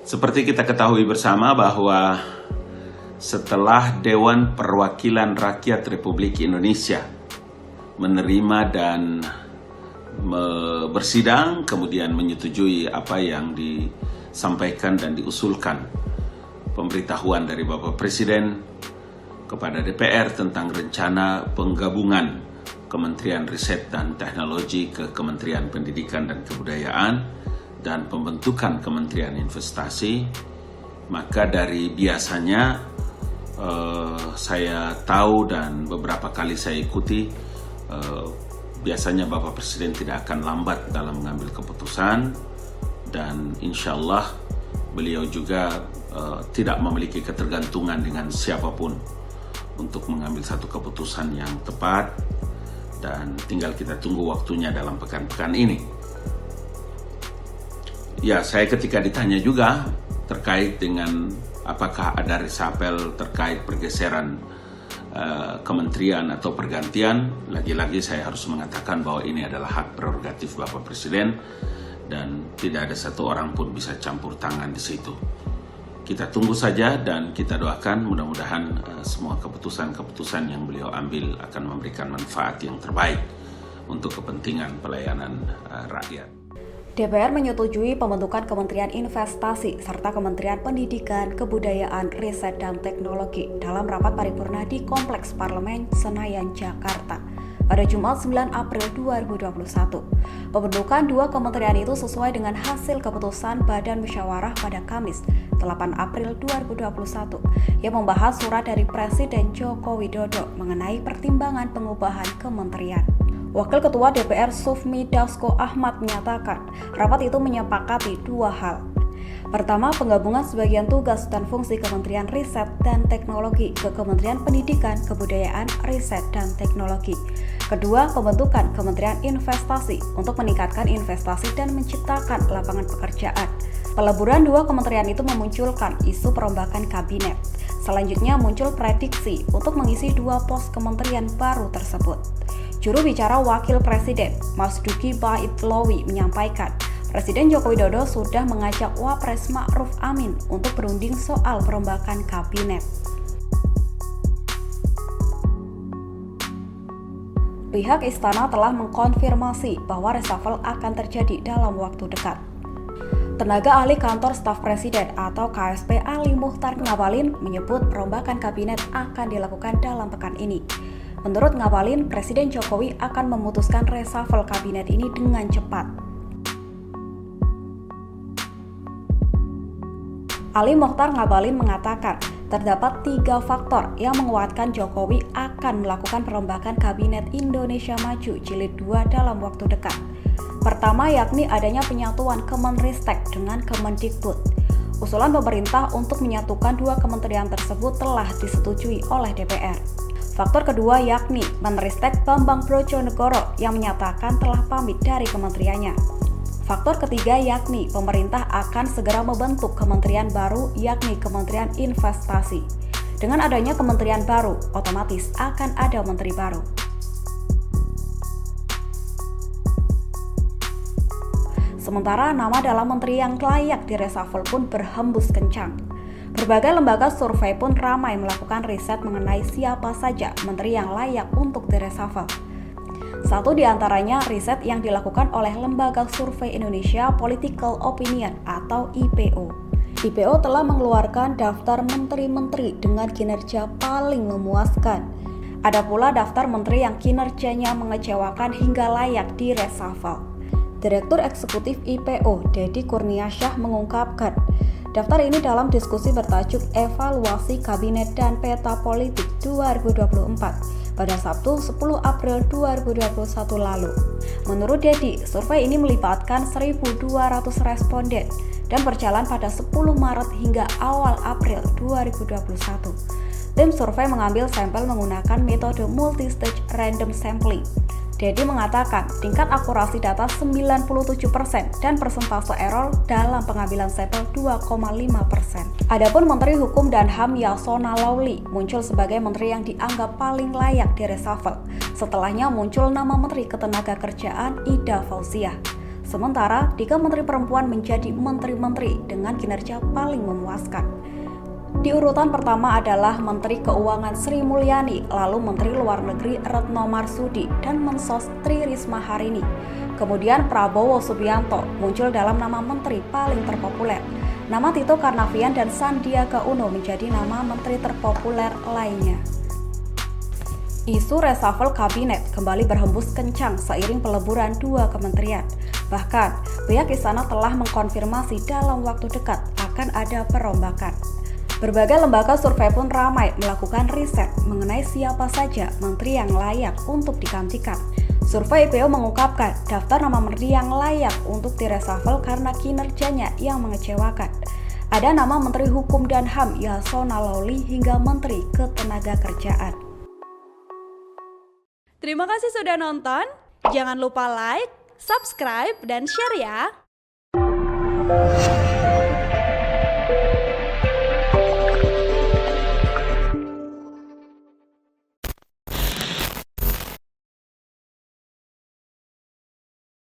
Seperti kita ketahui bersama bahwa setelah Dewan Perwakilan Rakyat Republik Indonesia menerima dan bersidang, kemudian menyetujui apa yang disampaikan dan diusulkan pemberitahuan dari Bapak Presiden kepada DPR tentang rencana penggabungan Kementerian Riset dan Teknologi ke Kementerian Pendidikan dan Kebudayaan dan pembentukan Kementerian Investasi, maka dari biasanya saya tahu dan beberapa kali saya ikuti, biasanya Bapak Presiden tidak akan lambat dalam mengambil keputusan, dan insya Allah beliau juga tidak memiliki ketergantungan dengan siapapun untuk mengambil satu keputusan yang tepat, dan tinggal kita tunggu waktunya dalam pekan-pekan ini. Ya, saya ketika ditanya juga terkait dengan apakah ada reshuffle terkait pergeseran kementerian atau pergantian, lagi-lagi saya harus mengatakan bahwa ini adalah hak prerogatif Bapak Presiden dan tidak ada satu orang pun bisa campur tangan di situ. Kita tunggu saja dan kita doakan mudah-mudahan semua keputusan-keputusan yang beliau ambil akan memberikan manfaat yang terbaik untuk kepentingan pelayanan rakyat. DPR menyetujui pembentukan Kementerian Investasi serta Kementerian Pendidikan, Kebudayaan, Riset, dan Teknologi dalam rapat paripurna di Kompleks Parlemen Senayan, Jakarta pada Jumat 9 April 2021. Pembentukan dua kementerian itu sesuai dengan hasil keputusan Badan Musyawarah pada Kamis 8 April 2021 yang membahas surat dari Presiden Joko Widodo mengenai pertimbangan pengubahan kementerian. Wakil Ketua DPR Sufmi Dasko Ahmad menyatakan rapat itu menyepakati dua hal. Pertama, penggabungan sebagian tugas dan fungsi Kementerian Riset dan Teknologi ke Kementerian Pendidikan, Kebudayaan, Riset, dan Teknologi. Kedua, pembentukan Kementerian Investasi untuk meningkatkan investasi dan menciptakan lapangan pekerjaan. Peleburan dua kementerian itu memunculkan isu perombakan kabinet. Selanjutnya muncul prediksi untuk mengisi dua pos kementerian baru tersebut. Juru bicara Wakil Presiden, Mas Duki Baitlawi menyampaikan, Presiden Joko Widodo sudah mengajak Wapres Ma'ruf Amin untuk berunding soal perombakan kabinet. Pihak istana telah mengkonfirmasi bahwa reshuffle akan terjadi dalam waktu dekat. Tenaga ahli kantor staf presiden atau KSP Ali Muhtar Ngabalin menyebut perombakan kabinet akan dilakukan dalam pekan ini. Menurut Ngabalin, Presiden Jokowi akan memutuskan reshuffle kabinet ini dengan cepat. Ali Muhtar Ngabalin mengatakan, terdapat 3 faktor yang menguatkan Jokowi akan melakukan perombakan Kabinet Indonesia Maju Jilid 2 dalam waktu dekat. Pertama, yakni adanya penyatuan Kemenristek dengan Kemendikbud. Usulan pemerintah untuk menyatukan dua kementerian tersebut telah disetujui oleh DPR. Faktor kedua yakni Menristek Bambang Brojonegoro yang menyatakan telah pamit dari kementeriannya. Faktor ketiga yakni pemerintah akan segera membentuk kementerian baru yakni Kementerian Investasi. Dengan adanya kementerian baru, otomatis akan ada menteri baru. Sementara nama dalam menteri yang layak direshuffle pun berhembus kencang. Berbagai lembaga survei pun ramai melakukan riset mengenai siapa saja menteri yang layak untuk direshuffle. Satu di antaranya riset yang dilakukan oleh Lembaga Survei Indonesia Political Opinion atau IPO. IPO telah mengeluarkan daftar menteri-menteri dengan kinerja paling memuaskan. Ada pula daftar menteri yang kinerjanya mengecewakan hingga layak di-reshuffle. Direktur Eksekutif IPO, Deddy Kurniasyah mengungkapkan, daftar ini dalam diskusi bertajuk Evaluasi Kabinet dan Peta Politik 2024 pada Sabtu 10 April 2021 lalu. Menurut Deddy, survei ini melibatkan 1.200 responden dan berjalan pada 10 Maret hingga awal April 2021. Tim survei mengambil sampel menggunakan metode multi-stage random sampling. Deddy mengatakan tingkat akurasi data 97% dan persentase error dalam pengambilan sampel 2,5%. Adapun Menteri Hukum dan HAM Yasona Lauli muncul sebagai menteri yang dianggap paling layak di reshuffle. Setelahnya muncul nama Menteri Ketenagakerjaan Ida Fauziah. Sementara 3 menteri perempuan menjadi menteri-menteri dengan kinerja paling memuaskan. Di urutan pertama adalah Menteri Keuangan Sri Mulyani, lalu Menteri Luar Negeri Retno Marsudi, dan Mensos Tri Risma Harini. Kemudian Prabowo Subianto muncul dalam nama menteri paling terpopuler. Nama Tito Karnavian dan Sandiaga Uno menjadi nama menteri terpopuler lainnya. Isu reshuffle kabinet kembali berhembus kencang seiring peleburan 2 kementerian. Bahkan, pihak istana telah mengkonfirmasi dalam waktu dekat akan ada perombakan. Berbagai lembaga survei pun ramai melakukan riset mengenai siapa saja menteri yang layak untuk digantikan. Survei IPO mengungkapkan daftar nama menteri yang layak untuk direshuffle karena kinerjanya yang mengecewakan. Ada nama Menteri Hukum dan HAM Yasona Lawli hingga Menteri Ketenagakerjaan. Terima kasih sudah nonton. Jangan lupa like, subscribe, dan share ya.